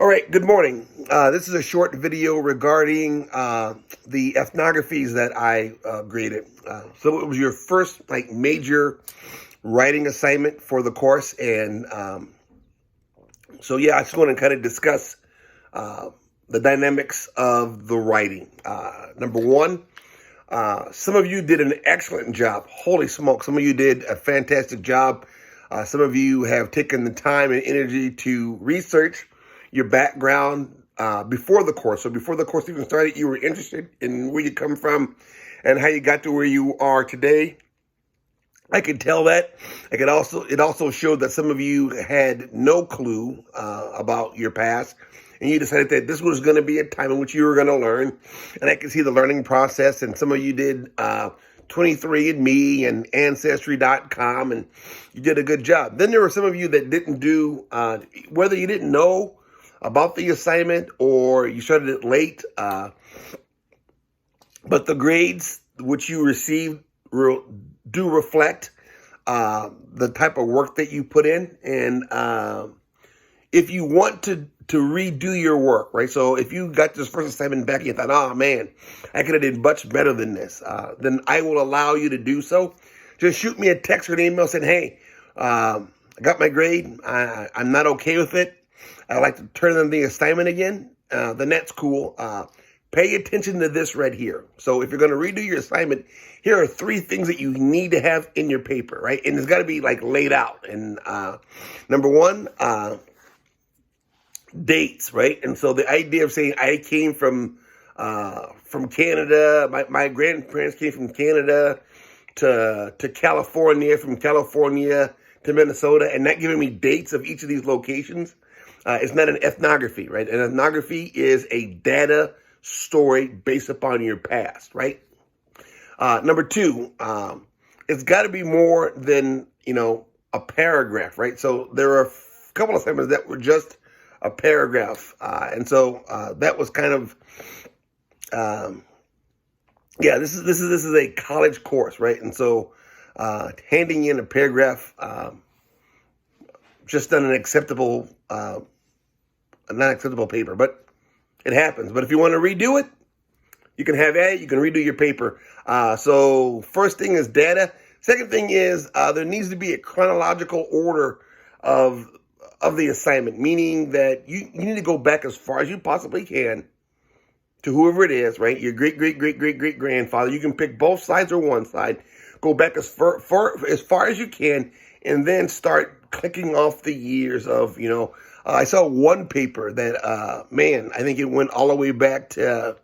All right, good morning. This is a short video regarding the ethnographies that I graded. So it was your first major writing assignment for the course, and so yeah, I just want to kind of discuss the dynamics of the writing. Number one, some of you did an excellent job. Holy smoke, some of you did a fantastic job. Some of you have taken the time and energy to research your background before the course. So before the course even started, you were interested in where you come from and how you got to where you are today. I could tell that. It also showed that some of you had no clue about your past, and you decided that this was going to be a time in which you were going to learn. And I could see the learning process. And some of you did 23andMe and Ancestry.com, and you did a good job. Then there were some of you that didn't do, whether you didn't know about the assignment or you started it late, but the grades which you received do reflect the type of work that you put in. And if you want to redo your work, right? So if you got this first assignment back and you thought, oh man, I could have did much better than this, then I will allow you to do so. Just shoot me a text or an email saying, hey, I got my grade. I'm not okay with it. I'd like to turn in the assignment again. Then that's cool. Pay attention to this right here. So if you're going to redo your assignment, here are 3 things that you need to have in your paper, right? And it's got to be laid out. And number 1, dates, right? And so the idea of saying I came from Canada, my grandparents came from Canada to California, from California to Minnesota, and not giving me dates of each of these locations. It's not an ethnography, right? An ethnography is a data story based upon your past, right? Number 2, it's got to be more than, a paragraph, right? So there are a couple of assignments that were just a paragraph. And so that was kind of, this is a college course, right? And so handing in a paragraph just on an acceptable, not acceptable paper, but it happens. But if you want to redo it, you can have at it. You can redo your paper. So first thing is data. Second thing is there needs to be a chronological order of the assignment, meaning that you need to go back as far as you possibly can to whoever it is, right? Your great-great-great-great-great-grandfather. You can pick both sides or one side. Go back as far as you can, and then start clicking off the years of, I saw one paper that, I think it went all the way back to,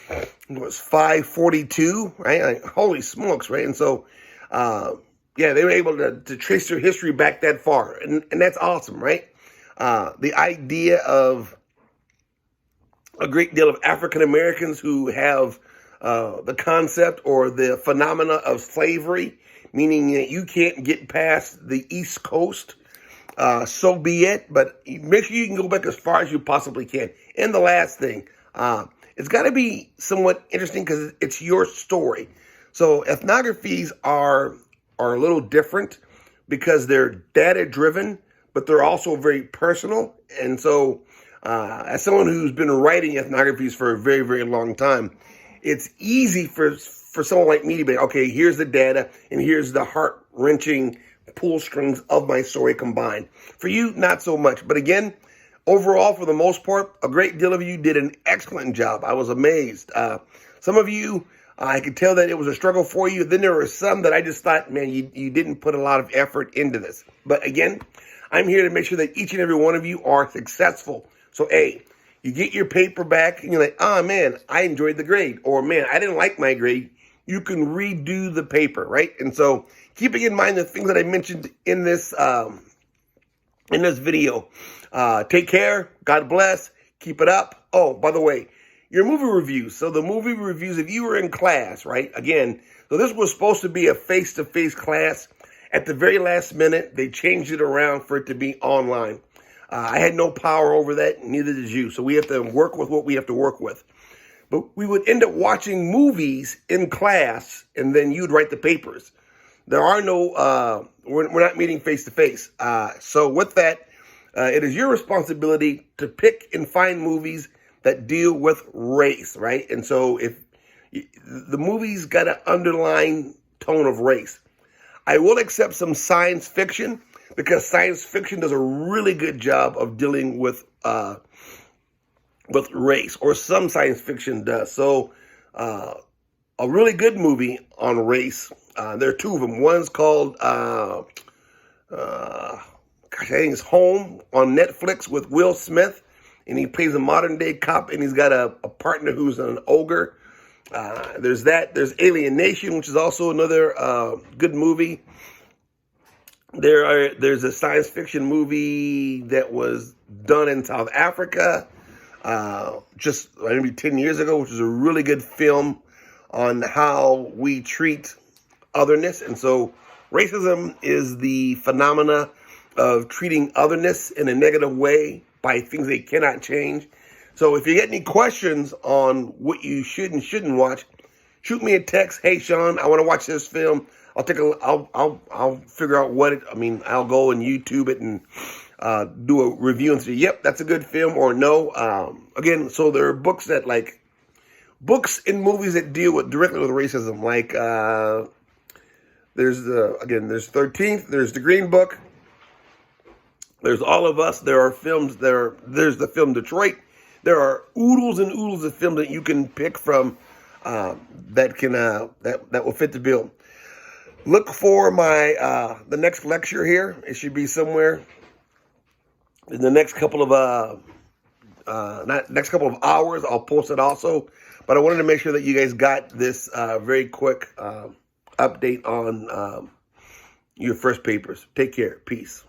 it was 542, right? Holy smokes, right? And so, they were able to trace their history back that far. And that's awesome, right? The idea of a great deal of African Americans who have the concept or the phenomena of slavery, meaning that you can't get past the East Coast, so be it. But make sure you can go back as far as you possibly can. And the last thing, it's got to be somewhat interesting because it's your story. So ethnographies are a little different because they're data-driven, but they're also very personal. And so as someone who's been writing ethnographies for a very, very long time, it's easy for someone like me to be, okay, here's the data, and here's the heart-wrenching pull strings of my story combined. For you, not so much. But again, overall, for the most part, a great deal of you did an excellent job. I was amazed. Some of you, I could tell that it was a struggle for you. Then there were some that I just thought, man, you didn't put a lot of effort into this. But again, I'm here to make sure that each and every one of you are successful. So, A, you get your paper back and you're like, oh, man, I enjoyed the grade. Or, man, I didn't like my grade. You can redo the paper, right? And so keeping in mind the things that I mentioned in this video, take care. God bless. Keep it up. Oh, by the way, your movie reviews. So the movie reviews, if you were in class, right? Again, so this was supposed to be a face-to-face class. At the very last minute, they changed it around for it to be online. I had no power over that, neither did you. So we have to work with what we have to work with. But we would end up watching movies in class, and then you'd write the papers. There are no, we're not meeting face to face. So with that, it is your responsibility to pick and find movies that deal with race, right? And so if the movie's got an underlying tone of race, I will accept some science fiction because science fiction does a really good job of dealing with race, or some science fiction does. So a really good movie on race, there are two of them. One's called, I think it's Home on Netflix with Will Smith, and he plays a modern day cop, and he's got a partner who's an ogre. There's that. There's Alienation, which is also another good movie. There's a science fiction movie that was done in South Africa just maybe 10 years ago, which is a really good film on how we treat otherness. And so racism is the phenomena of treating otherness in a negative way by things they cannot change. So if you get any questions on what you should and shouldn't watch, shoot me a text. Hey, Sean, I want to watch this film. I'll figure out what it, I'll go and YouTube it and do a review and say, yep, that's a good film, or no. Again, so there are books and movies that deal directly with racism. Like, there's 13th, there's The Green Book, there's All of Us, there are films, there's the film Detroit. There are oodles and oodles of films that you can pick from that will fit the bill. Look for my the next lecture here. It should be somewhere in the next couple of hours. I'll post it also. But I wanted to make sure that you guys got this very quick update on your first papers. Take care. Peace.